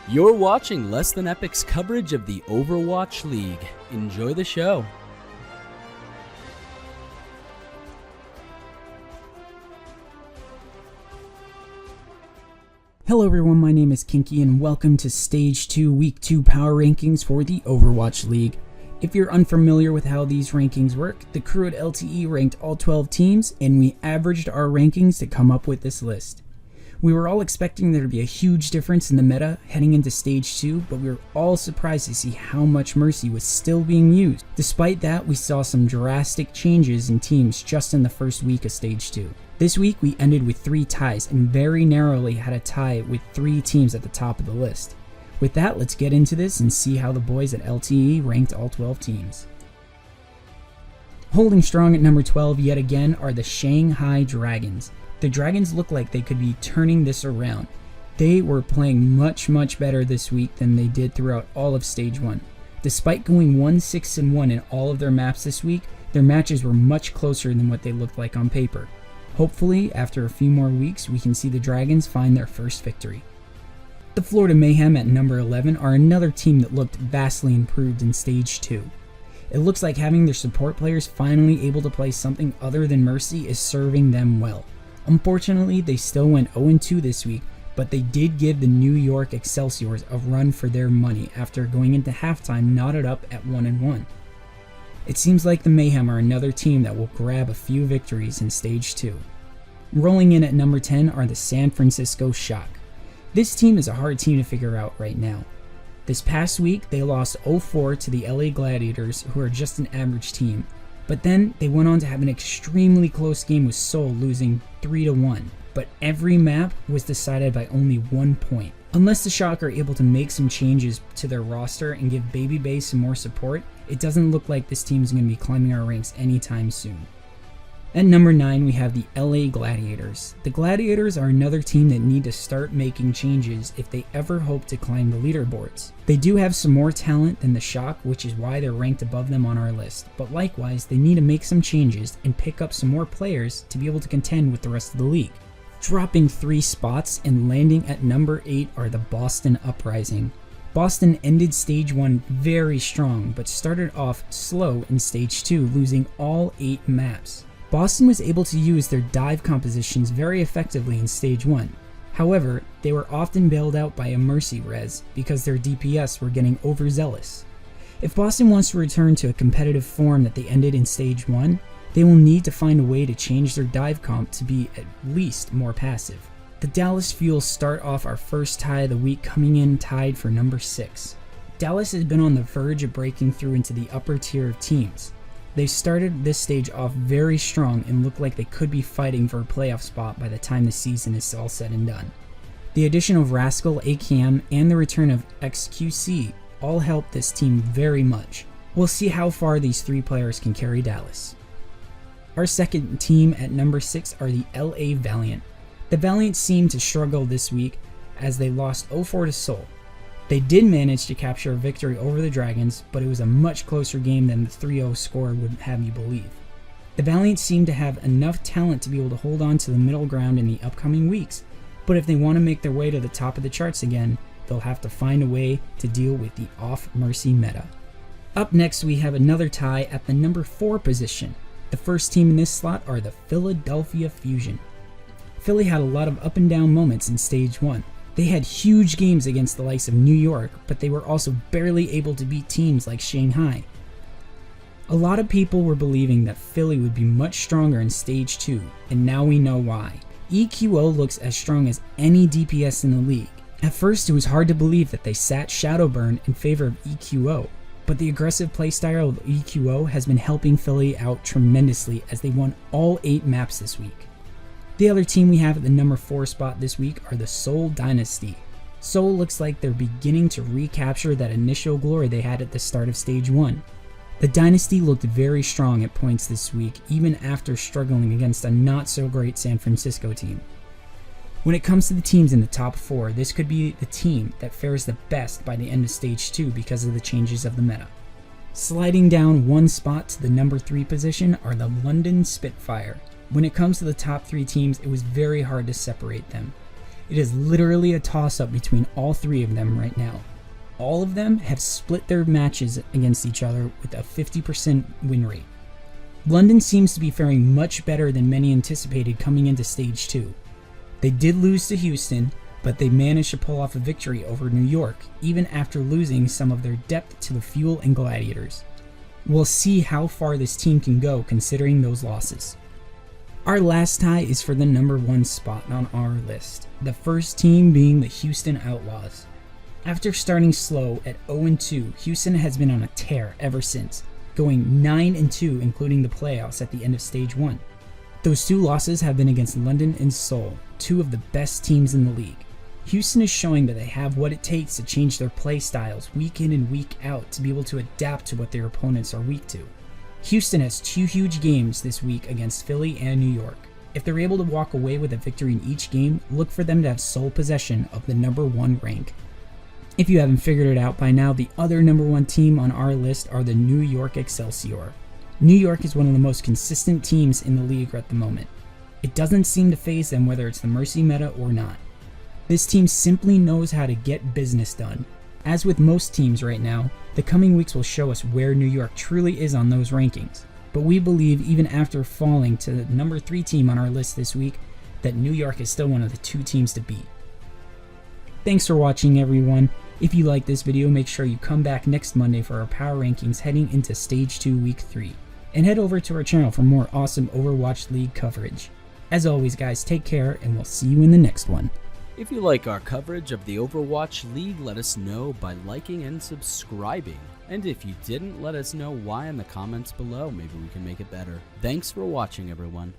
You're watching Less Than Epic's coverage of the Overwatch League. Enjoy the show. Hello everyone, my name is Kinky and welcome to Stage 2 Week 2 Power Rankings for the Overwatch League. If you're unfamiliar with how these rankings work, the crew at LTE ranked all 12 teams and we averaged our rankings to come up with this list. We were all expecting there to be a huge difference in the meta heading into Stage 2, but we were all surprised to see how much Mercy was still being used. Despite that, we saw some drastic changes in teams just in the first week of Stage 2. This week we ended with 3 ties and very narrowly had a tie with 3 teams at the top of the list. With that, let's get into this and see how the boys at LTE ranked all 12 teams. Holding strong at number 12 yet again are the Shanghai Dragons. The Dragons look like they could be turning this around. They were playing much better this week than they did throughout all of Stage 1. Despite going 1-6-1 in all of their maps this week, their matches were much closer than what they looked like on paper. Hopefully, after a few more weeks, we can see the Dragons find their first victory. The Florida Mayhem at number 11 are another team that looked vastly improved in Stage 2. It looks like having their support players finally able to play something other than Mercy is serving them well. Unfortunately, they still went 0-2 this week, but they did give the New York Excelsiors a run for their money after going into halftime knotted up at 1-1. It seems like the Mayhem are another team that will grab a few victories in Stage 2. Rolling in at number 10 are the San Francisco Shock. This team is a hard team to figure out right now. This past week, they lost 0-4 to the LA Gladiators, who are just an average team. But then they went on to have an extremely close game with Seoul, losing 3-1. But every map was decided by only 1 point. Unless the Shock are able to make some changes to their roster and give Baby Bay some more support, it doesn't look like this team is going to be climbing our ranks anytime soon. At number 9, we have the LA Gladiators. The Gladiators are another team that need to start making changes if they ever hope to climb the leaderboards. They do have some more talent than the Shock, which is why they're ranked above them on our list, but likewise, they need to make some changes and pick up some more players to be able to contend with the rest of the league. Dropping 3 spots and landing at number 8 are the Boston Uprising. Boston ended Stage 1 very strong, but started off slow in Stage 2, losing all 8 maps. Boston was able to use their dive compositions very effectively in Stage 1. However, they were often bailed out by a Mercy res because their DPS were getting overzealous. If Boston wants to return to a competitive form that they ended in Stage 1, they will need to find a way to change their dive comp to be at least more passive. The Dallas Fuel start off our first tie of the week coming in tied for number 6. Dallas has been on the verge of breaking through into the upper tier of teams. They started this stage off very strong and look like they could be fighting for a playoff spot by the time the season is all said and done. The addition of Rascal, AKM, and the return of XQC all helped this team very much. We'll see how far these 3 players can carry Dallas. Our second team at number 6 are the LA Valiant. The Valiant seemed to struggle this week as they lost 0-4 to Seoul. They did manage to capture a victory over the Dragons, but it was a much closer game than the 3-0 score would have you believe. The Valiant seem to have enough talent to be able to hold on to the middle ground in the upcoming weeks, but if they want to make their way to the top of the charts again, they'll have to find a way to deal with the off-Mercy meta. Up next, we have another tie at the number 4 position. The first team in this slot are the Philadelphia Fusion. Philly had a lot of up and down moments in Stage 1. They had huge games against the likes of New York, but they were also barely able to beat teams like Shanghai. A lot of people were believing that Philly would be much stronger in Stage 2, and now we know why. EQO looks as strong as any DPS in the league. At first, it was hard to believe that they sat Shadowburn in favor of EQO, but the aggressive playstyle of EQO has been helping Philly out tremendously as they won all 8 maps this week. The other team we have at the number 4 spot this week are the Seoul Dynasty. Seoul looks like they're beginning to recapture that initial glory they had at the start of Stage 1. The Dynasty looked very strong at points this week, even after struggling against a not so great San Francisco team. When it comes to the teams in the top 4, this could be the team that fares the best by the end of Stage 2 because of the changes of the meta. Sliding down 1 spot to the number 3 position are the London Spitfire. When it comes to the top 3 teams, it was very hard to separate them. It is literally a toss-up between all three of them right now. All of them have split their matches against each other with a 50% win rate. London seems to be faring much better than many anticipated coming into Stage 2. They did lose to Houston, but they managed to pull off a victory over New York, even after losing some of their depth to the Fuel and Gladiators. We'll see how far this team can go considering those losses. Our last tie is for the number 1 spot on our list, the first team being the Houston Outlaws. After starting slow at 0-2, Houston has been on a tear ever since, going 9-2 including the playoffs at the end of Stage 1. Those 2 losses have been against London and Seoul, 2 of the best teams in the league. Houston is showing that they have what it takes to change their play styles week in and week out to be able to adapt to what their opponents are weak to. Houston has 2 huge games this week against Philly and New York. If they're able to walk away with a victory in each game, look for them to have sole possession of the number 1 rank. If you haven't figured it out by now, the other number 1 team on our list are the New York Excelsior. New York is one of the most consistent teams in the league at the moment. It doesn't seem to faze them whether it's the Mercy meta or not. This team simply knows how to get business done. As with most teams right now, the coming weeks will show us where New York truly is on those rankings, but we believe even after falling to the number 3 team on our list this week, that New York is still one of the 2 teams to beat. Thanks for watching, everyone. If you like this video, make sure you come back next Monday for our power rankings heading into Stage 2 Week 3, and head over to our channel for more awesome Overwatch League coverage. As always guys, take care and we'll see you in the next one. If you like our coverage of the Overwatch League, let us know by liking and subscribing. And if you didn't, let us know why in the comments below. Maybe we can make it better. Thanks for watching, everyone.